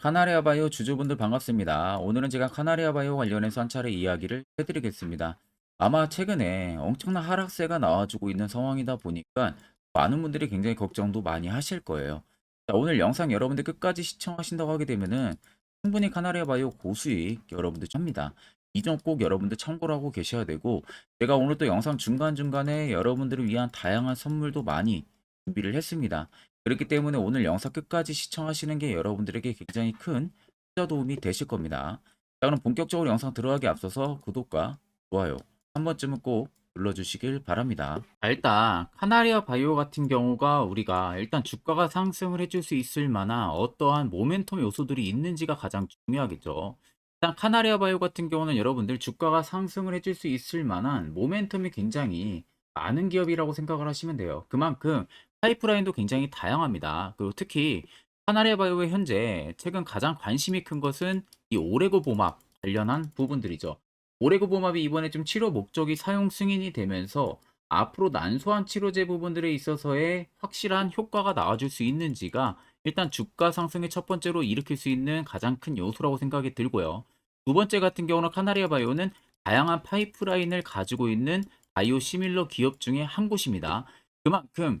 카나리아 바이오 주주분들 반갑습니다. 오늘은 제가 카나리아 바이오 관련해서 한 차례 이야기를 해드리겠습니다. 아마 최근에 엄청난 하락세가 나와주고 있는 상황이다 보니까 많은 분들이 굉장히 걱정도 많이 하실 거예요. 자, 오늘 영상 여러분들 끝까지 시청하신다고 하게 되면은 충분히 카나리아 바이오 고수익 여러분들 합니다. 이 점 꼭 여러분들 참고를 하고 계셔야 되고, 제가 오늘 또 영상 중간중간에 여러분들을 위한 다양한 선물도 많이 준비를 했습니다. 그렇기 때문에 오늘 영상 끝까지 시청하시는 게 여러분들에게 굉장히 큰 투자 도움이 되실 겁니다. 자, 그럼 본격적으로 영상 들어가기 앞서서 구독과 좋아요 한 번쯤은 꼭 눌러주시길 바랍니다. 자, 일단 카나리아 바이오 같은 경우가 우리가 일단 주가가 상승을 해줄 수 있을 만한 어떠한 모멘텀 요소들이 있는지가 가장 중요하겠죠. 일단 카나리아 바이오 같은 경우는 여러분들 주가가 상승을 해줄 수 있을 만한 모멘텀이 굉장히 많은 기업이라고 생각을 하시면 돼요. 그만큼 파이프라인도 굉장히 다양합니다. 그리고 특히 하나레바이오의 현재 최근 가장 관심이 큰 것은 이 오레고보맙 관련한 부분들이죠. 오레고보맙이 이번에 좀 치료 목적이 사용 승인이 되면서 앞으로 난소암 치료제 부분들에 있어서의 확실한 효과가 나와줄 수 있는지가 일단 주가 상승의 첫 번째로 일으킬 수 있는 가장 큰 요소라고 생각이 들고요. 두 번째 같은 경우는 카나리아 바이오는 다양한 파이프라인을 가지고 있는 바이오 시밀러 기업 중에 한 곳입니다. 그만큼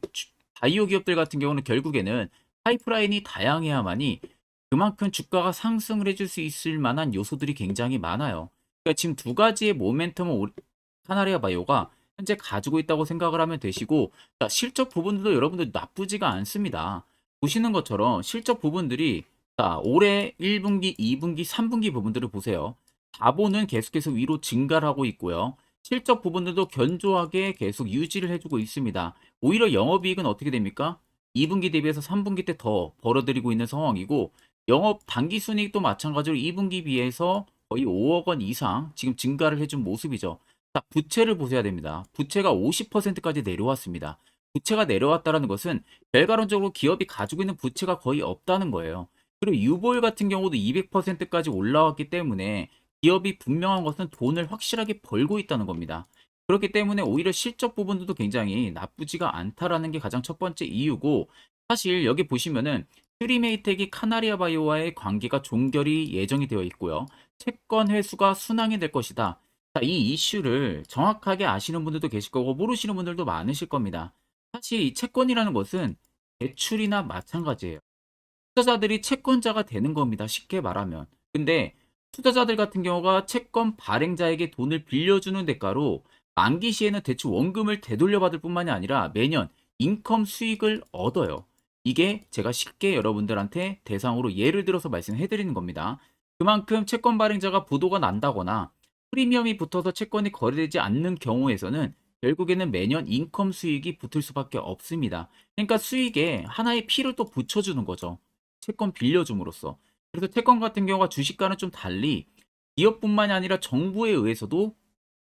바이오 기업들 같은 경우는 결국에는 파이프라인이 다양해야만이 그만큼 주가가 상승을 해줄 수 있을 만한 요소들이 굉장히 많아요. 그러니까 지금 두 가지의 모멘텀을 카나리아 바이오가 현재 가지고 있다고 생각을 하면 되시고, 자, 실적 부분들도 여러분들 나쁘지가 않습니다. 보시는 것처럼 실적 부분들이 자, 올해 1분기, 2분기, 3분기 부분들을 보세요. 자본은 계속해서 위로 증가를 하고 있고요. 실적 부분들도 견조하게 계속 유지를 해주고 있습니다. 오히려 영업이익은 어떻게 됩니까? 2분기 대비해서 3분기 때 더 벌어들이고 있는 상황이고, 영업 당기순이익도 마찬가지로 2분기 비해서 거의 5억 원 이상 지금 증가를 해준 모습이죠. 자, 부채를 보셔야 됩니다. 부채가 50%까지 내려왔습니다. 부채가 내려왔다는 것은 결과론적으로 기업이 가지고 있는 부채가 거의 없다는 거예요. 그리고 유보율 같은 경우도 200%까지 올라왔기 때문에 기업이 분명한 것은 돈을 확실하게 벌고 있다는 겁니다. 그렇기 때문에 오히려 실적 부분도 굉장히 나쁘지가 않다라는 게 가장 첫 번째 이유고, 사실 여기 보시면은 퓨리메이텍이 카나리아 바이오와의 관계가 종결이 예정이 되어 있고요. 채권 회수가 순항이 될 것이다. 자, 이 이슈를 정확하게 아시는 분들도 계실 거고 모르시는 분들도 많으실 겁니다. 사실 이 채권이라는 것은 대출이나 마찬가지예요. 투자자들이 채권자가 되는 겁니다. 쉽게 말하면. 근데 투자자들 같은 경우가 채권 발행자에게 돈을 빌려주는 대가로 만기 시에는 대출 원금을 되돌려받을 뿐만이 아니라 매년 인컴 수익을 얻어요. 이게 제가 쉽게 여러분들한테 대상으로 예를 들어서 말씀해 드리는 겁니다. 그만큼 채권 발행자가 부도가 난다거나 프리미엄이 붙어서 채권이 거래되지 않는 경우에서는 결국에는 매년 인컴 수익이 붙을 수밖에 없습니다. 그러니까 수익에 하나의 피를 또 붙여주는 거죠. 채권 빌려줌으로써. 그래서 채권 같은 경우가 주식과는 좀 달리 기업뿐만이 아니라 정부에 의해서도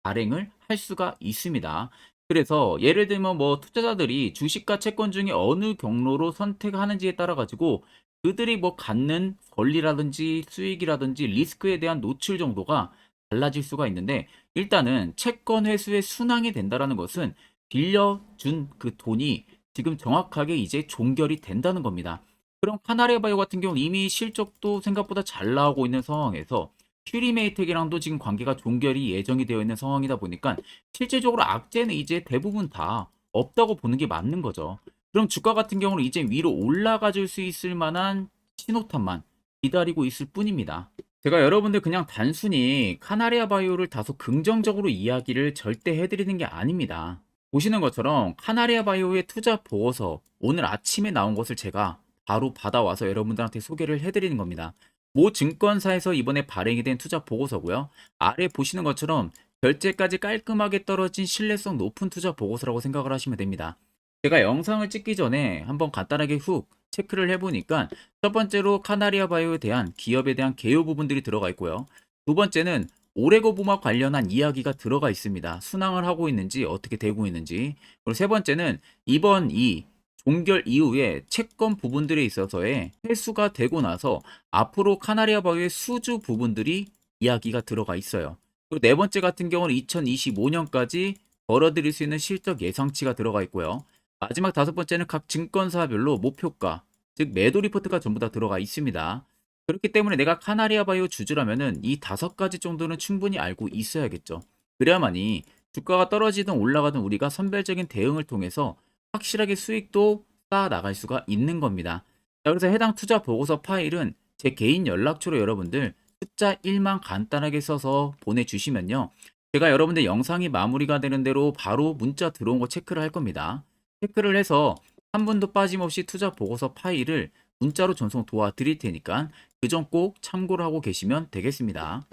발행을 할 수가 있습니다. 그래서 예를 들면 뭐 투자자들이 주식과 채권 중에 어느 경로로 선택하는지에 따라 가지고 그들이 뭐 갖는 권리라든지 수익이라든지 리스크에 대한 노출 정도가 달라질 수가 있는데, 일단은 채권 회수의 순항이 된다라는 것은 빌려준 그 돈이 지금 정확하게 이제 종결이 된다는 겁니다. 그럼 카나리아 바이오 같은 경우는 이미 실적도 생각보다 잘 나오고 있는 상황에서 퓨리메이텍이랑도 지금 관계가 종결이 예정이 되어 있는 상황이다 보니까 실질적으로 악재는 이제 대부분 다 없다고 보는 게 맞는 거죠. 그럼 주가 같은 경우는 이제 위로 올라가 줄 수 있을 만한 신호탄만 기다리고 있을 뿐입니다. 제가 여러분들 그냥 단순히 카나리아 바이오를 다소 긍정적으로 이야기를 절대 해드리는 게 아닙니다. 보시는 것처럼 카나리아 바이오의 투자 보고서 오늘 아침에 나온 것을 제가 바로 받아와서 여러분들한테 소개를 해드리는 겁니다. 모 증권사에서 이번에 발행이 된 투자 보고서고요. 아래 보시는 것처럼 결제까지 깔끔하게 떨어진 신뢰성 높은 투자 보고서라고 생각을 하시면 됩니다. 제가 영상을 찍기 전에 한번 간단하게 훅 체크를 해보니까 첫 번째로 카나리아 바이오에 대한 기업에 대한 개요 부분들이 들어가 있고요. 두 번째는 오레고부마 관련한 이야기가 들어가 있습니다. 순항을 하고 있는지 어떻게 되고 있는지. 그리고 세 번째는 이번 이 종결 이후에 채권 부분들에 있어서의 회수가 되고 나서 앞으로 카나리아 바이오의 수주 부분들이 이야기가 들어가 있어요. 그리고 네 번째 같은 경우는 2025년까지 벌어들일 수 있는 실적 예상치가 들어가 있고요. 마지막 다섯 번째는 각 증권사별로 목표가, 즉 매도 리포트가 전부 다 들어가 있습니다. 그렇기 때문에 내가 카나리아 바이오 주주라면은 이 다섯 가지 정도는 충분히 알고 있어야겠죠. 그래야만이 주가가 떨어지든 올라가든 우리가 선별적인 대응을 통해서 확실하게 수익도 쌓아 나갈 수가 있는 겁니다. 자, 그래서 해당 투자 보고서 파일은 제 개인 연락처로 여러분들 숫자 1만 간단하게 써서 보내주시면요. 제가 여러분들 영상이 마무리가 되는 대로 바로 문자 들어온 거 체크를 할 겁니다. 체크를 해서 한 분도 빠짐없이 투자 보고서 파일을 문자로 전송 도와드릴 테니까 그 점 꼭 참고를 하고 계시면 되겠습니다.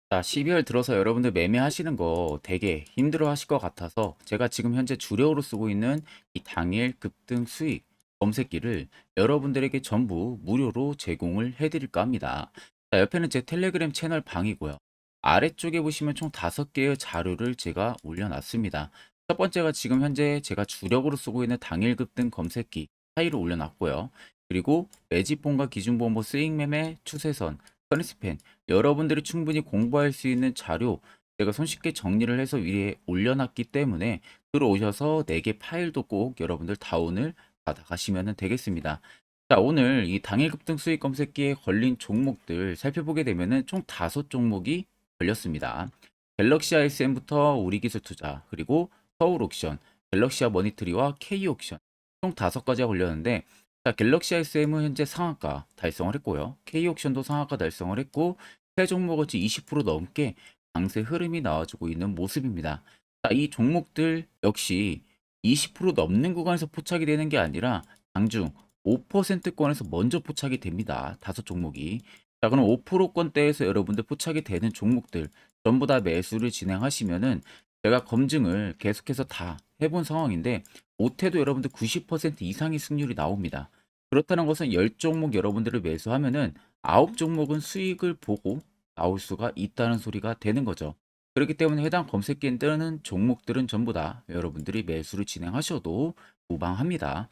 자, 12월 들어서 여러분들 매매하시는 거 되게 힘들어 하실 것 같아서 제가 지금 현재 주력으로 쓰고 있는 이 당일 급등 수익 검색기를 여러분들에게 전부 무료로 제공을 해드릴까 합니다. 자, 옆에는 제 텔레그램 채널 방이고요. 아래쪽에 보시면 총 5개의 자료를 제가 올려놨습니다. 첫 번째가 지금 현재 제가 주력으로 쓰고 있는 당일 급등 검색기 파일을 올려놨고요. 그리고 매집본과 기준본보 스윙매매 추세선 선입스팬 여러분들이 충분히 공부할 수 있는 자료 제가 손쉽게 정리를 해서 위에 올려놨기 때문에 들어오셔서 4개 파일도 꼭 여러분들 다운을 받아가시면 되겠습니다. 자, 오늘 이 당일 급등 수익 검색기에 걸린 종목들 살펴보게 되면은 총 5종목이 걸렸습니다. 갤럭시 ISM부터 우리기술투자 그리고 서울옥션, 갤럭시아 머니트리와 K옥션 총 5가지가 걸렸는데 자, 갤럭시 ISM은 현재 상한가 달성을 했고요. K옥션도 상한가 달성을 했고 세 종목어치 20% 넘게 강세 흐름이 나와주고 있는 모습입니다. 자, 이 종목들 역시 20% 넘는 구간에서 포착이 되는 게 아니라 장중 5%권에서 먼저 포착이 됩니다. 5종목이. 자, 그럼 5%권대에서 여러분들 포착이 되는 종목들 전부 다 매수를 진행하시면은 제가 검증을 계속해서 다 해본 상황인데 못해도 여러분들 90% 이상의 승률이 나옵니다. 그렇다는 것은 10종목 여러분들을 매수하면은 9종목은 수익을 보고 나올 수가 있다는 소리가 되는 거죠. 그렇기 때문에 해당 검색기에 뜨는 종목들은 전부 다 여러분들이 매수를 진행하셔도 무방합니다.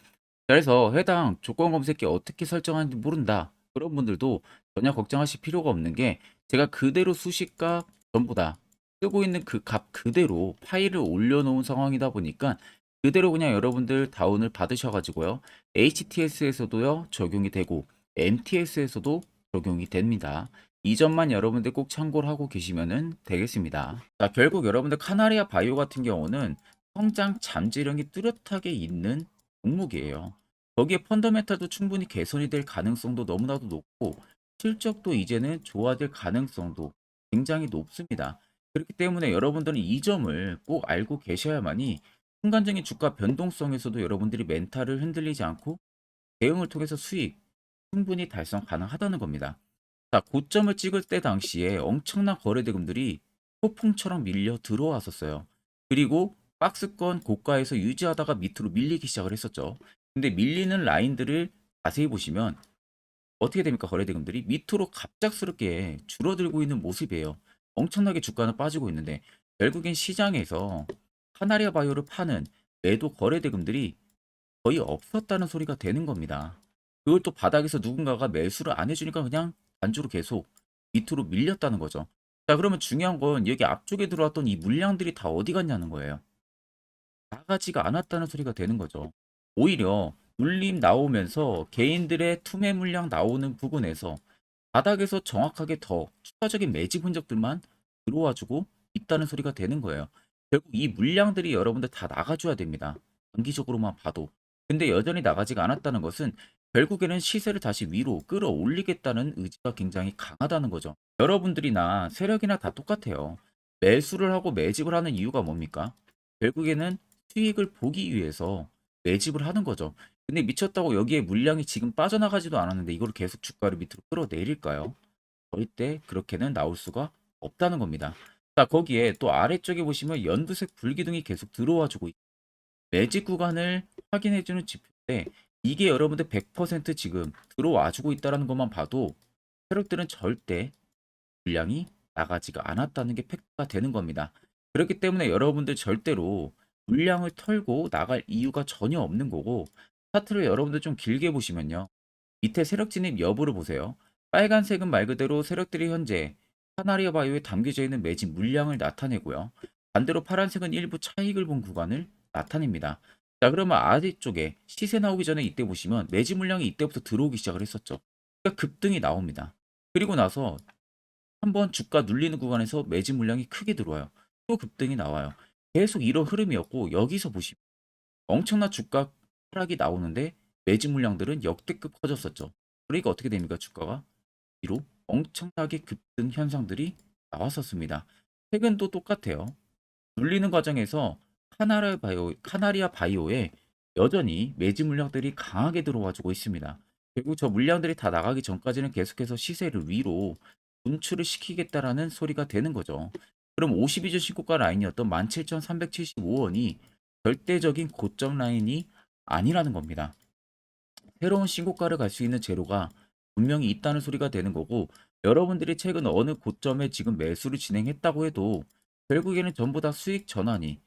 그래서 해당 조건 검색기 어떻게 설정하는지 모른다. 그런 분들도 전혀 걱정하실 필요가 없는 게 제가 그대로 수식값 전부 다 쓰고 있는 그 값 그대로 파일을 올려놓은 상황이다 보니까 그대로 그냥 여러분들 다운을 받으셔가지고요. HTS에서도요 적용이 되고 MTS에서도 적용이 됩니다. 이 점만 여러분들 꼭 참고를 하고 계시면 되겠습니다. 자, 결국 여러분들 카나리아 바이오 같은 경우는 성장 잠재력이 뚜렷하게 있는 종목이에요. 거기에 펀더멘탈도 충분히 개선이 될 가능성도 너무나도 높고 실적도 이제는 좋아질 가능성도 굉장히 높습니다. 그렇기 때문에 여러분들은 이 점을 꼭 알고 계셔야만이 순간적인 주가 변동성에서도 여러분들이 멘탈을 흔들리지 않고 대응을 통해서 수익 충분히 달성 가능하다는 겁니다. 자, 고점을 찍을 때 당시에 엄청난 거래대금들이 폭풍처럼 밀려 들어왔었어요. 그리고 박스권 고가에서 유지하다가 밑으로 밀리기 시작을 했었죠. 근데 밀리는 라인들을 자세히 보시면 어떻게 됩니까? 거래대금들이 밑으로 갑작스럽게 줄어들고 있는 모습이에요. 엄청나게 주가는 빠지고 있는데 결국엔 시장에서 카나리아 바이오를 파는 매도 거래대금들이 거의 없었다는 소리가 되는 겁니다. 그걸 또 바닥에서 누군가가 매수를 안 해주니까 그냥 단주로 계속 밑으로 밀렸다는 거죠. 자, 그러면 중요한 건 여기 앞쪽에 들어왔던 이 물량들이 다 어디 갔냐는 거예요. 나가지가 않았다는 소리가 되는 거죠. 오히려 눌림 나오면서 개인들의 투매 물량 나오는 부분에서 바닥에서 정확하게 더 추가적인 매집 흔적들만 들어와주고 있다는 소리가 되는 거예요. 결국 이 물량들이 여러분들 다 나가줘야 됩니다. 단기적으로만 봐도. 근데 여전히 나가지가 않았다는 것은 결국에는 시세를 다시 위로 끌어올리겠다는 의지가 굉장히 강하다는 거죠. 여러분들이나 세력이나 다 똑같아요. 매수를 하고 매집을 하는 이유가 뭡니까? 결국에는 수익을 보기 위해서 매집을 하는 거죠. 근데 미쳤다고 여기에 물량이 지금 빠져나가지도 않았는데 이걸 계속 주가를 밑으로 끌어내릴까요? 절대 그렇게는 나올 수가 없다는 겁니다. 자, 거기에 또 아래쪽에 보시면 연두색 불기둥이 계속 들어와 주고 매직 구간을 확인해 주는 지표인데 이게 여러분들 100% 지금 들어와 주고 있다는 것만 봐도 세력들은 절대 물량이 나가지가 않았다는 게 팩트가 되는 겁니다. 그렇기 때문에 여러분들 절대로 물량을 털고 나갈 이유가 전혀 없는 거고 차트를 여러분들 좀 길게 보시면요. 밑에 세력 진입 여부를 보세요. 빨간색은 말 그대로 세력들이 현재 카나리아 바이오에 담겨져 있는 매집 물량을 나타내고요. 반대로 파란색은 일부 차익을 본 구간을 나타냅니다. 자, 그러면 아래쪽에 시세 나오기 전에 이때 보시면 매집 물량이 이때부터 들어오기 시작을 했었죠. 그러니까 급등이 나옵니다. 그리고 나서 한번 주가 눌리는 구간에서 매집 물량이 크게 들어와요. 또 급등이 나와요. 계속 이런 흐름이었고 여기서 보시면 엄청난 주가 하락이 나오는데 매집 물량들은 역대급 커졌었죠. 그러니까 어떻게 됩니까? 주가가 위로 엄청나게 급등 현상들이 나왔었습니다. 최근도 똑같아요. 눌리는 과정에서 카나리아 바이오에 여전히 매집 물량들이 강하게 들어와주고 있습니다. 결국 저 물량들이 다 나가기 전까지는 계속해서 시세를 위로 분출을 시키겠다라는 소리가 되는 거죠. 그럼 52주 신고가 라인이었던 17,375원이 절대적인 고점 라인이 아니라는 겁니다. 새로운 신고가를 갈 수 있는 재료가 분명히 있다는 소리가 되는 거고, 여러분들이 최근 어느 고점에 지금 매수를 진행했다고 해도 결국에는 전부 다 수익 전환이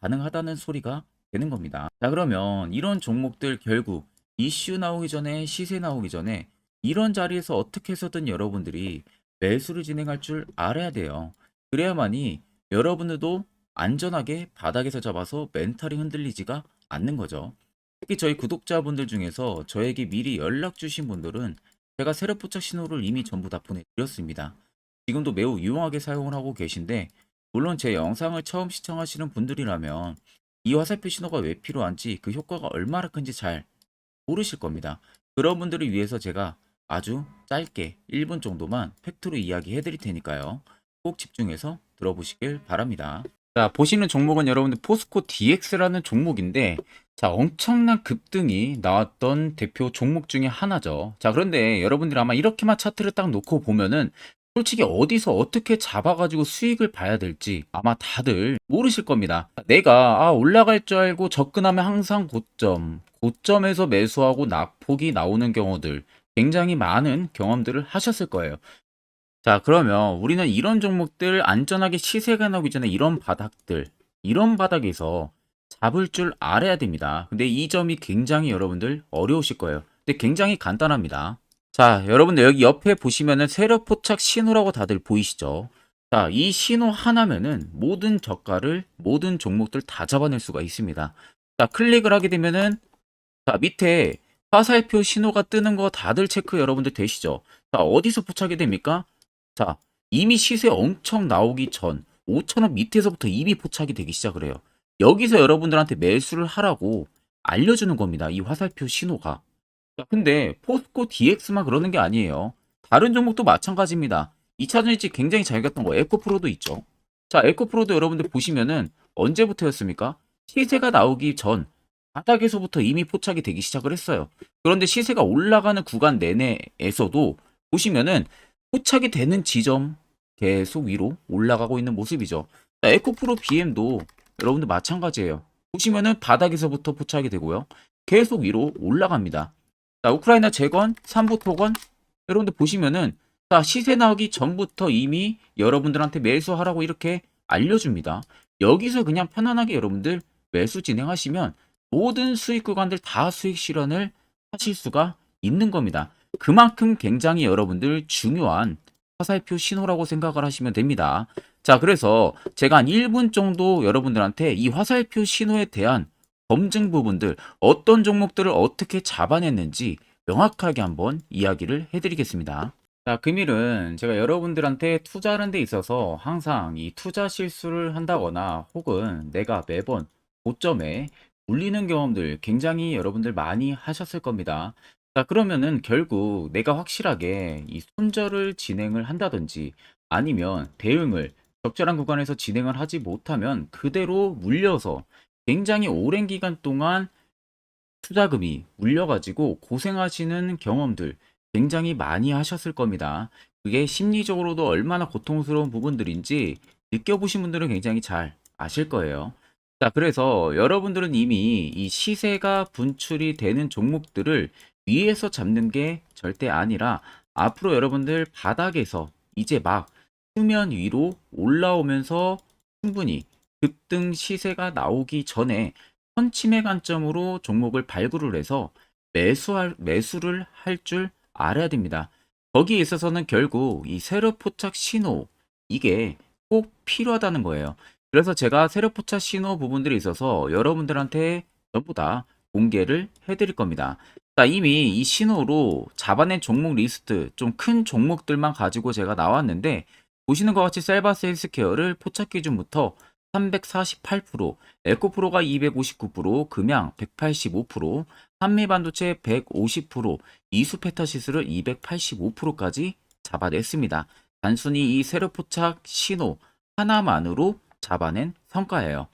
가능하다는 소리가 되는 겁니다. 자, 그러면 이런 종목들 결국 이슈 나오기 전에, 시세 나오기 전에 이런 자리에서 어떻게 해서든 여러분들이 매수를 진행할 줄 알아야 돼요. 그래야만이 여러분들도 안전하게 바닥에서 잡아서 멘탈이 흔들리지가 않는 거죠. 특히 저희 구독자분들 중에서 저에게 미리 연락 주신 분들은 제가 세력 포착 신호를 이미 전부 다 보내드렸습니다. 지금도 매우 유용하게 사용을 하고 계신데, 물론 제 영상을 처음 시청하시는 분들이라면 이 화살표 신호가 왜 필요한지, 그 효과가 얼마나 큰지 잘 모르실 겁니다. 그런 분들을 위해서 제가 아주 짧게 1분 정도만 팩트로 이야기해 드릴 테니까요. 꼭 집중해서 들어보시길 바랍니다. 자, 보시는 종목은 여러분들 포스코 DX라는 종목인데, 자, 엄청난 급등이 나왔던 대표 종목 중에 하나죠. 자, 그런데 여러분들이 아마 이렇게만 차트를 딱 놓고 보면은 솔직히 어디서 어떻게 잡아가지고 수익을 봐야 될지 아마 다들 모르실 겁니다. 내가 올라갈 줄 알고 접근하면 항상 고점에서 매수하고 낙폭이 나오는 경우들 굉장히 많은 경험들을 하셨을 거예요. 자, 그러면 우리는 이런 종목들 안전하게 시세가 나오기 전에 이런 바닥에서 잡을 줄 알아야 됩니다. 근데 이 점이 굉장히 여러분들 어려우실 거예요. 근데 굉장히 간단합니다. 자, 여러분들 여기 옆에 보시면은 세력 포착 신호라고 다들 보이시죠? 자, 이 신호 하나면은 모든 저가를, 모든 종목들 다 잡아낼 수가 있습니다. 자, 클릭을 하게 되면은 자, 밑에 화살표 신호가 뜨는 거 다들 체크 여러분들 되시죠? 자, 어디서 포착이 됩니까? 자, 이미 시세 엄청 나오기 전 5,000원 밑에서부터 이미 포착이 되기 시작을 해요. 여기서 여러분들한테 매수를 하라고 알려주는 겁니다. 이 화살표 신호가. 자, 근데 포스코 DX만 그러는 게 아니에요. 다른 종목도 마찬가지입니다. 2차전지 굉장히 잘 갔던 거 에코프로도 있죠. 자, 에코프로도 여러분들 보시면은 언제부터였습니까? 시세가 나오기 전 바닥에서부터 이미 포착이 되기 시작을 했어요. 그런데 시세가 올라가는 구간 내내에서도 보시면은 포착이 되는 지점 계속 위로 올라가고 있는 모습이죠. 자, 에코프로 BM도 여러분들 마찬가지예요. 보시면은 바닥에서부터 포착이 되고요. 계속 위로 올라갑니다. 자, 우크라이나 재건, 삼부 토건, 여러분들 보시면은 자, 시세 나오기 전부터 이미 여러분들한테 매수하라고 이렇게 알려줍니다. 여기서 그냥 편안하게 여러분들 매수 진행하시면 모든 수익 구간들 다 수익 실현을 하실 수가 있는 겁니다. 그만큼 굉장히 여러분들 중요한 화살표 신호라고 생각을 하시면 됩니다. 자, 그래서 제가 한 1분 정도 여러분들한테 이 화살표 신호에 대한 검증 부분들, 어떤 종목들을 어떻게 잡아냈는지 명확하게 한번 이야기를 해드리겠습니다. 자, 금일은 제가 여러분들한테 투자하는 데 있어서 항상 이 투자 실수를 한다거나 혹은 내가 매번 고점에 물리는 경험들 굉장히 여러분들 많이 하셨을 겁니다. 자, 그러면은 결국 내가 확실하게 이 손절을 진행을 한다든지 아니면 대응을 적절한 구간에서 진행을 하지 못하면 그대로 물려서 굉장히 오랜 기간 동안 투자금이 물려가지고 고생하시는 경험들 굉장히 많이 하셨을 겁니다. 그게 심리적으로도 얼마나 고통스러운 부분들인지 느껴보신 분들은 굉장히 잘 아실 거예요. 자, 그래서 여러분들은 이미 이 시세가 분출이 되는 종목들을 위에서 잡는 게 절대 아니라 앞으로 여러분들 바닥에서 이제 막 수면 위로 올라오면서 충분히 급등 시세가 나오기 전에 선침의 관점으로 종목을 발굴을 해서 매수를 할 줄 알아야 됩니다. 거기에 있어서는 결국 이 세력 포착 신호 이게 꼭 필요하다는 거예요. 그래서 제가 세력 포착 신호 부분들에 있어서 여러분들한테 전부 다 공개를 해드릴 겁니다. 자, 이미 이 신호로 잡아낸 종목 리스트 좀 큰 종목들만 가지고 제가 나왔는데 보시는 것 같이 셀바스 헬스케어를 포착 기준부터 348%, 에코프로가 259%, 금양 185%, 한미반도체 150%, 이수페타시스를 285%까지 잡아냈습니다. 단순히 이 세로 포착 신호 하나만으로 잡아낸 성과예요.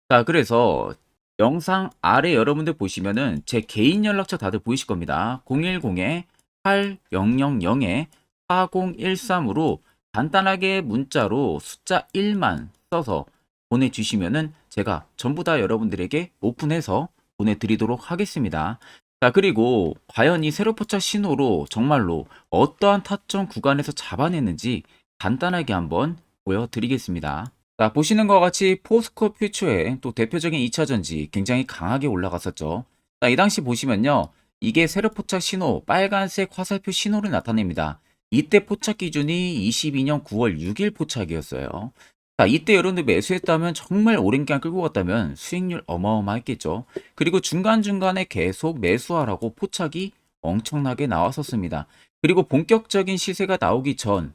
자, 그래서 영상 아래 여러분들 보시면은 제 개인 연락처 다들 보이실 겁니다. 010-8013-4013으로 간단하게 문자로 숫자 1만 써서 보내주시면은 제가 전부 다 여러분들에게 오픈해서 보내드리도록 하겠습니다. 자, 그리고 과연 이 세로 포착 신호로 정말로 어떠한 타점 구간에서 잡아냈는지 간단하게 한번 보여드리겠습니다. 자, 보시는 것과 같이 포스코 퓨처의 또 대표적인 2차 전지 굉장히 강하게 올라갔었죠. 자, 이 당시 보시면요. 이게 세로 포착 신호, 빨간색 화살표 신호를 나타냅니다. 이때 포착 기준이 22년 9월 6일 포착이었어요. 자, 이때 여러분들 매수했다면 정말 오랜 기간 끌고 갔다면 수익률 어마어마했겠죠. 그리고 중간중간에 계속 매수하라고 포착이 엄청나게 나왔었습니다. 그리고 본격적인 시세가 나오기 전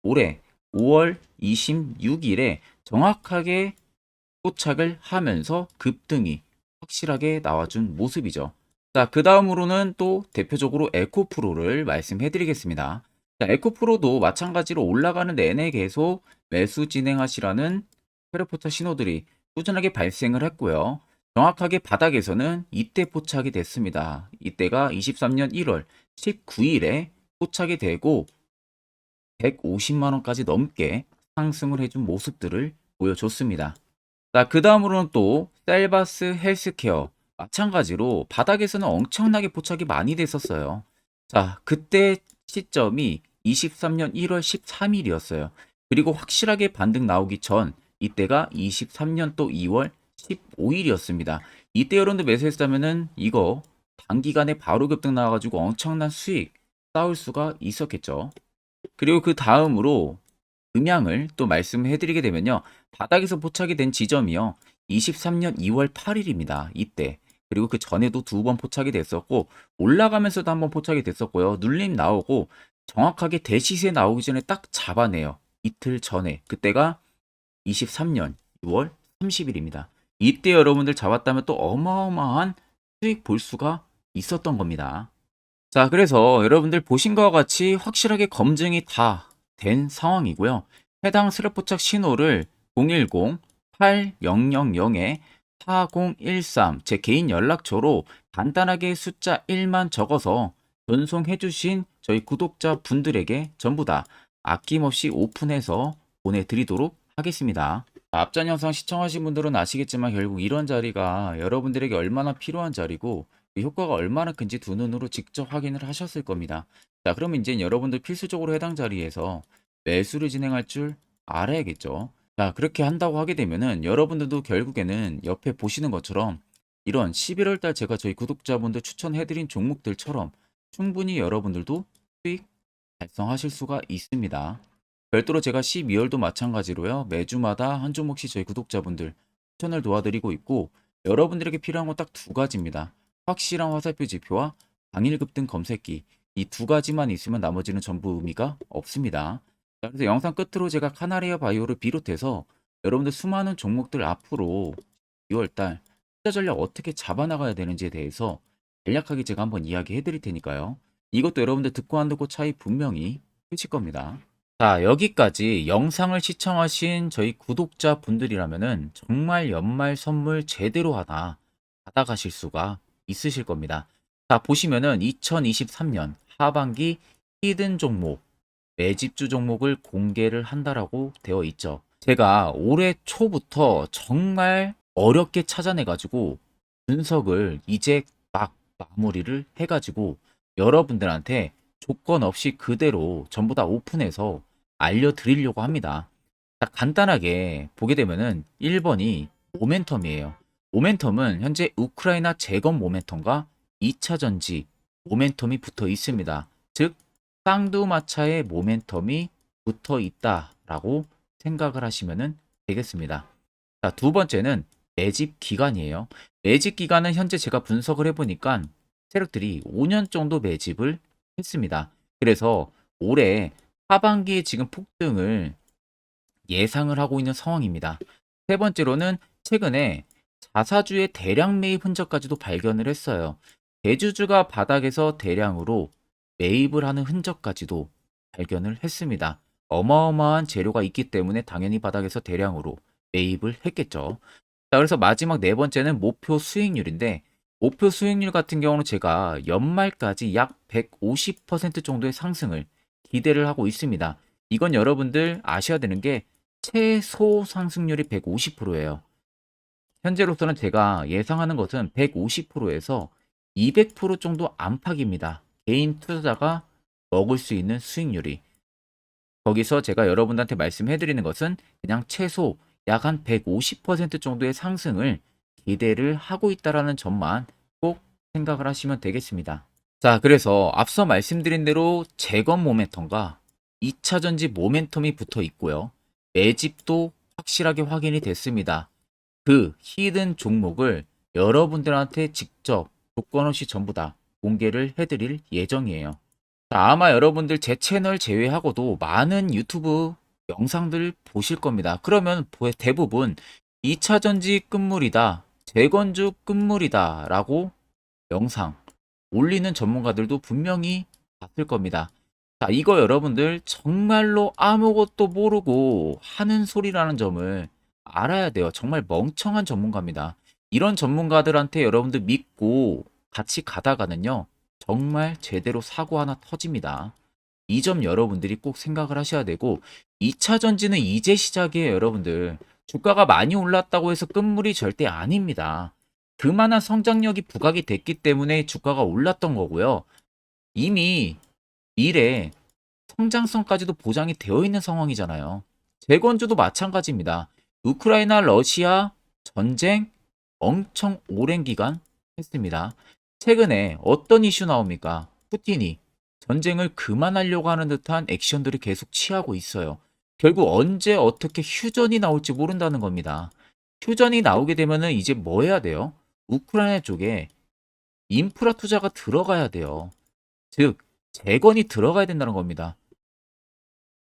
올해 5월 26일에 정확하게 포착을 하면서 급등이 확실하게 나와준 모습이죠. 자, 그 다음으로는 또 대표적으로 에코프로를 말씀해 드리겠습니다. 자, 에코프로도 마찬가지로 올라가는 내내 계속 매수 진행하시라는 페르포차 신호들이 꾸준하게 발생을 했고요. 정확하게 바닥에서는 이때 포착이 됐습니다. 이때가 23년 1월 19일에 포착이 되고 150만 원까지 넘게 상승을 해준 모습들을 보여줬습니다. 자, 그 다음으로는 또 셀바스 헬스케어 마찬가지로 바닥에서는 엄청나게 포착이 많이 됐었어요. 자, 그때 시점이 23년 1월 13일이었어요. 그리고 확실하게 반등 나오기 전 이때가 23년 또 2월 15일이었습니다. 이때 여러분들 매수했다면은 이거 단기간에 바로 급등 나와가지고 엄청난 수익 쌓을 수가 있었겠죠. 그리고 그 다음으로 음향을 또 말씀해 드리게 되면요. 바닥에서 포착이 된 지점이요. 23년 2월 8일입니다. 이때. 그리고 그 전에도 두 번 포착이 됐었고 올라가면서도 한번 포착이 됐었고요. 눌림 나오고 정확하게 대시세 나오기 전에 딱 잡아내요. 이틀 전에. 그때가 23년 6월 30일입니다. 이때 여러분들 잡았다면 또 어마어마한 수익 볼 수가 있었던 겁니다. 자, 그래서 여러분들 보신 것과 같이 확실하게 검증이 다 된 상황이고요. 해당 슬로포착 신호를 010-8000-4013 제 개인 연락처로 간단하게 숫자 1만 적어서 전송해 주신 저희 구독자 분들에게 전부 다 아낌없이 오픈해서 보내드리도록 하겠습니다. 앞전 영상 시청하신 분들은 아시겠지만 결국 이런 자리가 여러분들에게 얼마나 필요한 자리고 그 효과가 얼마나 큰지 두 눈으로 직접 확인을 하셨을 겁니다. 자, 그러면 이제 여러분들 필수적으로 해당 자리에서 매수를 진행할 줄 알아야겠죠. 자, 그렇게 한다고 하게 되면은 여러분들도 결국에는 옆에 보시는 것처럼 이런 11월 달 제가 저희 구독자분들 추천해드린 종목들처럼 충분히 여러분들도 수익 달성하실 수가 있습니다. 별도로 제가 12월도 마찬가지로요. 매주마다 한 종목씩 저희 구독자분들 추천을 도와드리고 있고 여러분들에게 필요한 건 딱 두 가지입니다. 확실한 화살표 지표와 당일 급등 검색기 이 두 가지만 있으면 나머지는 전부 의미가 없습니다. 자, 그래서 영상 끝으로 제가 카나리아 바이오를 비롯해서 여러분들 수많은 종목들 앞으로 2월달 투자 전략 어떻게 잡아나가야 되는지에 대해서 간략하게 제가 한번 이야기해 드릴 테니까요. 이것도 여러분들 듣고 안 듣고 차이 분명히 크실 겁니다. 자, 여기까지 영상을 시청하신 저희 구독자 분들이라면은 정말 연말 선물 제대로 하나 받아가실 수가 있으실 겁니다. 자, 보시면은 2023년 하반기 히든 종목, 매집주 종목을 공개를 한다라고 되어 있죠. 제가 올해 초부터 정말 어렵게 찾아내가지고 분석을 이제 막 마무리를 해가지고 여러분들한테 조건 없이 그대로 전부 다 오픈해서 알려드리려고 합니다. 자, 간단하게 보게 되면은 1번이 모멘텀이에요. 모멘텀은 현재 우크라이나 재건 모멘텀과 2차 전지 모멘텀이 붙어 있습니다. 즉, 쌍두마차의 모멘텀이 붙어 있다라고 생각을 하시면 되겠습니다. 자, 두 번째는 매집 기간이에요. 매집 기간은 현재 제가 분석을 해보니까 세력들이 5년 정도 매집을 했습니다. 그래서 올해 하반기에 지금 폭등을 예상을 하고 있는 상황입니다. 세 번째로는 최근에 자사주의 대량 매입 흔적까지도 발견을 했어요. 대주주가 바닥에서 대량으로 매입을 하는 흔적까지도 발견을 했습니다. 어마어마한 재료가 있기 때문에 당연히 바닥에서 대량으로 매입을 했겠죠. 자, 그래서 마지막 네 번째는 목표 수익률인데, 목표 수익률 같은 경우는 제가 연말까지 약 150% 정도의 상승을 기대를 하고 있습니다. 이건 여러분들 아셔야 되는 게 최소 상승률이 150%예요. 현재로서는 제가 예상하는 것은 150%에서 200% 정도 안팎입니다. 개인 투자자가 먹을 수 있는 수익률이. 거기서 제가 여러분들한테 말씀해 드리는 것은 그냥 최소 약 한 150% 정도의 상승을 기대를 하고 있다라는 점만 꼭 생각을 하시면 되겠습니다. 자, 그래서 앞서 말씀드린 대로 재건 모멘텀과 2차 전지 모멘텀이 붙어 있고요. 매집도 확실하게 확인이 됐습니다. 그 히든 종목을 여러분들한테 직접 조건 없이 전부 다 공개를 해드릴 예정이에요. 자, 아마 여러분들 제 채널 제외하고도 많은 유튜브 영상들 보실 겁니다. 그러면 대부분 2차 전지 끝물이다, 재건주 끝물이다 라고 영상 올리는 전문가들도 분명히 봤을 겁니다. 자, 이거 여러분들 정말로 아무것도 모르고 하는 소리라는 점을 알아야 돼요. 정말 멍청한 전문가입니다. 이런 전문가들한테 여러분들 믿고 같이 가다가는요, 정말 제대로 사고 하나 터집니다. 이 점 여러분들이 꼭 생각을 하셔야 되고, 2차 전지는 이제 시작이에요, 여러분들. 주가가 많이 올랐다고 해서 끝물이 절대 아닙니다. 그만한 성장력이 부각이 됐기 때문에 주가가 올랐던 거고요. 이미 미래 성장성까지도 보장이 되어 있는 상황이잖아요. 재건주도 마찬가지입니다. 우크라이나 러시아 전쟁 엄청 오랜 기간 했습니다. 최근에 어떤 이슈 나옵니까? 푸틴이 전쟁을 그만하려고 하는 듯한 액션들을 계속 취하고 있어요. 결국 언제 어떻게 휴전이 나올지 모른다는 겁니다. 휴전이 나오게 되면은 이제 뭐 해야 돼요? 우크라이나 쪽에 인프라 투자가 들어가야 돼요. 즉, 재건이 들어가야 된다는 겁니다.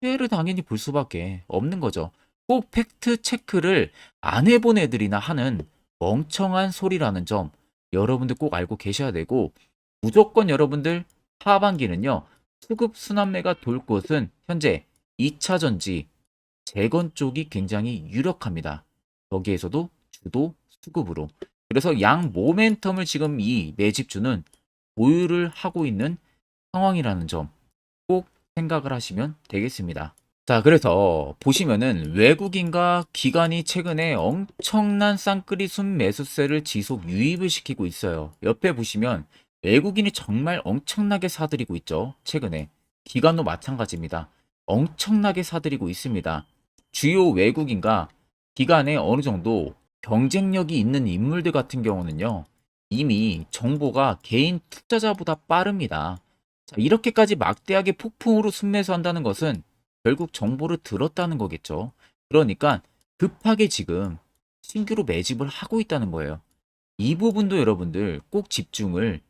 피해를 당연히 볼 수밖에 없는 거죠. 꼭 팩트 체크를 안 해본 애들이나 하는 멍청한 소리라는 점 여러분들 꼭 알고 계셔야 되고, 무조건 여러분들 하반기는요, 수급 순환매가 돌 곳은 현재 2차 전지, 재건 쪽이 굉장히 유력합니다. 거기에서도 주도 수급으로. 그래서 양 모멘텀을 지금 이 매집주는 보유를 하고 있는 상황이라는 점 꼭 생각을 하시면 되겠습니다. 자, 그래서 보시면은 외국인과 기관이 최근에 엄청난 쌍끌이 순매수세를 지속 유입을 시키고 있어요. 옆에 보시면 외국인이 정말 엄청나게 사들이고 있죠. 최근에. 기관도 마찬가지입니다. 엄청나게 사들이고 있습니다. 주요 외국인과 기관에 어느 정도 경쟁력이 있는 인물들 같은 경우는요, 이미 정보가 개인 투자자보다 빠릅니다. 자, 이렇게까지 막대하게 폭풍으로 순매수한다는 것은 결국 정보를 들었다는 거겠죠. 그러니까 급하게 지금 신규로 매집을 하고 있다는 거예요. 이 부분도 여러분들 꼭 집중을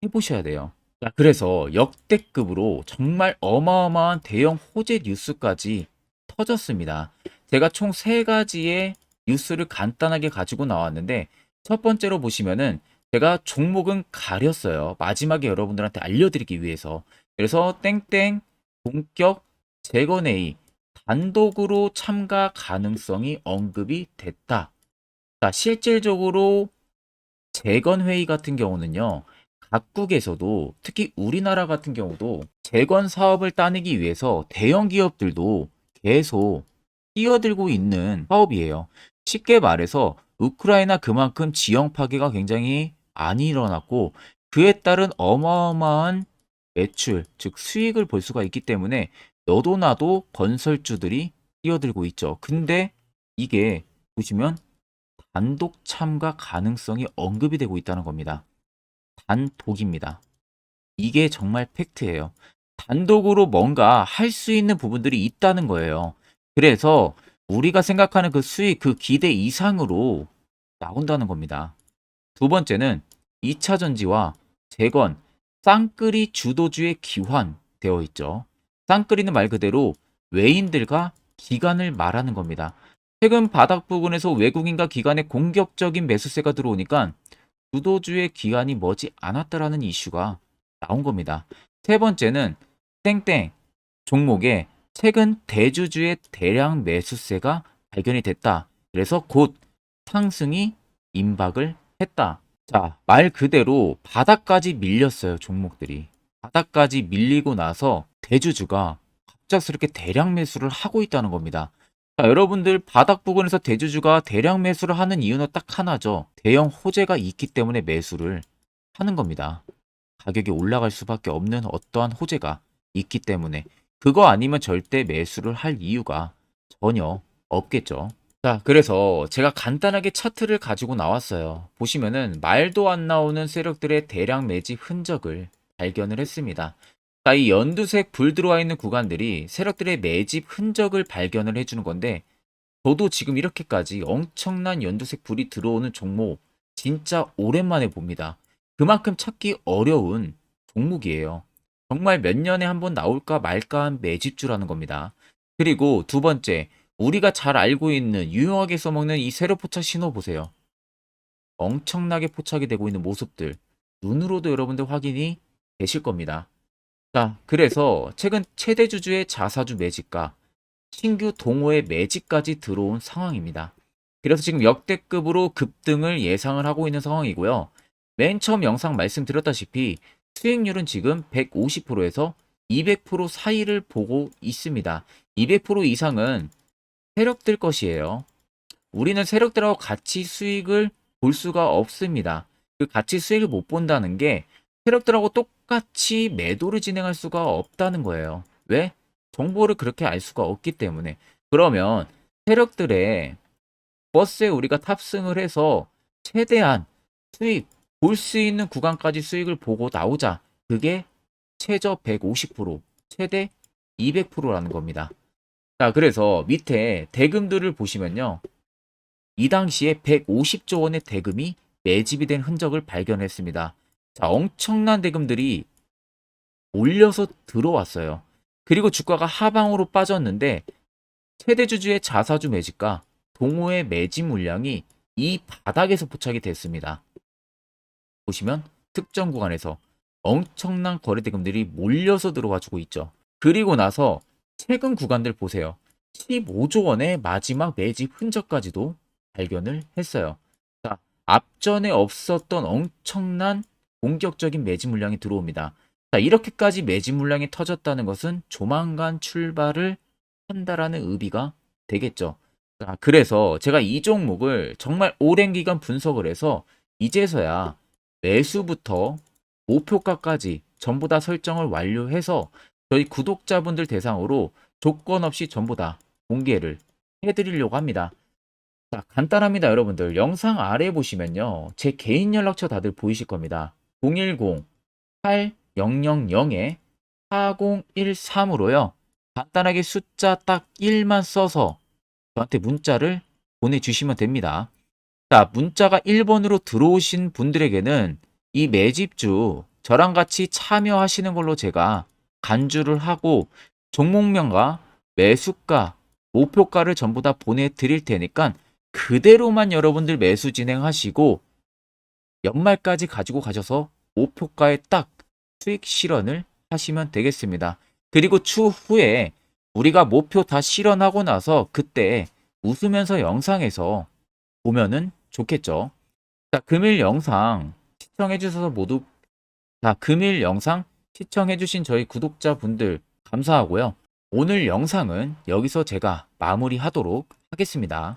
해보셔야 돼요. 자, 그래서 역대급으로 정말 어마어마한 대형 호재 뉴스까지 터졌습니다. 제가 총 세 가지의 뉴스를 간단하게 가지고 나왔는데, 첫 번째로 보시면은 제가 종목은 가렸어요. 마지막에 여러분들한테 알려드리기 위해서. 그래서 땡땡 본격 재건 회의 단독으로 참가 가능성이 언급이 됐다. 자, 실질적으로 재건 회의 같은 경우는요, 각국에서도 특히 우리나라 같은 경우도 재건 사업을 따내기 위해서 대형 기업들도 계속 뛰어들고 있는 사업이에요. 쉽게 말해서 우크라이나 그만큼 지형 파괴가 굉장히 많이 일어났고, 그에 따른 어마어마한 매출, 즉 수익을 볼 수가 있기 때문에 너도 나도 건설주들이 뛰어들고 있죠. 근데 이게 보시면 단독 참가 가능성이 언급이 되고 있다는 겁니다. 단독입니다. 이게 정말 팩트예요. 단독으로 뭔가 할 수 있는 부분들이 있다는 거예요. 그래서 우리가 생각하는 그 수익, 그 기대 이상으로 나온다는 겁니다. 두 번째는 2차 전지와 재건, 쌍끌이 주도주의 기환 되어 있죠. 쌍끌이는 말 그대로 외인들과 기관을 말하는 겁니다. 최근 바닥 부근에서 외국인과 기관의 공격적인 매수세가 들어오니까 주도주의 기관이 머지 않았다라는 이슈가 나온 겁니다. 세 번째는 땡땡 종목에 최근 대주주의 대량 매수세가 발견이 됐다. 그래서 곧 상승이 임박을 했다. 자, 말 그대로 바닥까지 밀렸어요, 종목들이. 바닥까지 밀리고 나서 대주주가 갑작스럽게 대량 매수를 하고 있다는 겁니다. 자, 여러분들 바닥 부근에서 대주주가 대량 매수를 하는 이유는 딱 하나죠. 대형 호재가 있기 때문에 매수를 하는 겁니다. 가격이 올라갈 수밖에 없는 어떠한 호재가 있기 때문에 그거 아니면 절대 매수를 할 이유가 전혀 없겠죠. 자, 그래서 제가 간단하게 차트를 가지고 나왔어요. 보시면은 말도 안 나오는 세력들의 대량 매집 흔적을 발견을 했습니다. 자, 이 연두색 불 들어와 있는 구간들이 세력들의 매집 흔적을 발견을 해주는 건데, 저도 지금 이렇게까지 엄청난 연두색 불이 들어오는 종목 진짜 오랜만에 봅니다. 그만큼 찾기 어려운 종목이에요. 정말 몇 년에 한 번 나올까 말까 한 매집주라는 겁니다. 그리고 두 번째, 우리가 잘 알고 있는 유용하게 써먹는 이 세로 포착 신호 보세요. 엄청나게 포착이 되고 있는 모습들 눈으로도 여러분들 확인이 되실 겁니다. 자, 그래서 최근 최대 주주의 자사주 매집과 신규 동호회 매집까지 들어온 상황입니다. 그래서 지금 역대급으로 급등을 예상을 하고 있는 상황이고요. 맨 처음 영상 말씀드렸다시피 수익률은 지금 150%에서 200% 사이를 보고 있습니다. 200% 이상은 세력들 것이에요. 우리는 세력들하고 같이 수익을 볼 수가 없습니다. 그 같이 수익을 못 본다는 게 세력들하고 똑같이 매도를 진행할 수가 없다는 거예요. 왜? 정보를 그렇게 알 수가 없기 때문에. 그러면 세력들의 버스에 우리가 탑승을 해서 최대한 수익 볼 수 있는 구간까지 수익을 보고 나오자. 그게 최저 150%, 최대 200%라는 겁니다. 자, 그래서 밑에 대금들을 보시면요. 이 당시에 150조 원의 대금이 매집이 된 흔적을 발견했습니다. 자, 엄청난 대금들이 올려서 들어왔어요. 그리고 주가가 하방으로 빠졌는데 최대 주주의 자사주 매집과 동호회 매집 물량이 이 바닥에서 포착이 됐습니다. 보시면 특정 구간에서 엄청난 거래 대금들이 몰려서 들어와주고 있죠. 그리고 나서 최근 구간들 보세요. 15조 원의 마지막 매집 흔적까지도 발견을 했어요. 자, 앞전에 없었던 엄청난 공격적인 매집 물량이 들어옵니다. 자, 이렇게까지 매집 물량이 터졌다는 것은 조만간 출발을 한다라는 의미가 되겠죠. 자, 그래서 제가 이 종목을 정말 오랜 기간 분석을 해서 이제서야 매수부터 목표가까지 전부 다 설정을 완료해서 저희 구독자분들 대상으로 조건 없이 전부 다 공개를 해드리려고 합니다. 자, 간단합니다, 여러분들. 영상 아래 보시면요. 제 개인 연락처 다들 보이실 겁니다. 010-8013-4013으로요. 간단하게 숫자 딱 1만 써서 저한테 문자를 보내주시면 됩니다. 자, 문자가 1번으로 들어오신 분들에게는 이 매집주 저랑 같이 참여하시는 걸로 제가 간주를 하고 종목명과 매수가, 목표가를 전부 다 보내드릴 테니까 그대로만 여러분들 매수 진행하시고 연말까지 가지고 가셔서 목표가에 딱 수익 실현을 하시면 되겠습니다. 그리고 추후에 우리가 목표 다 실현하고 나서 그때 웃으면서 영상에서 보면은 좋겠죠. 자, 금일 영상 시청해주셔서 모두 금일 영상 시청해주신 저희 구독자분들 감사하고요. 오늘 영상은 여기서 제가 마무리하도록 하겠습니다.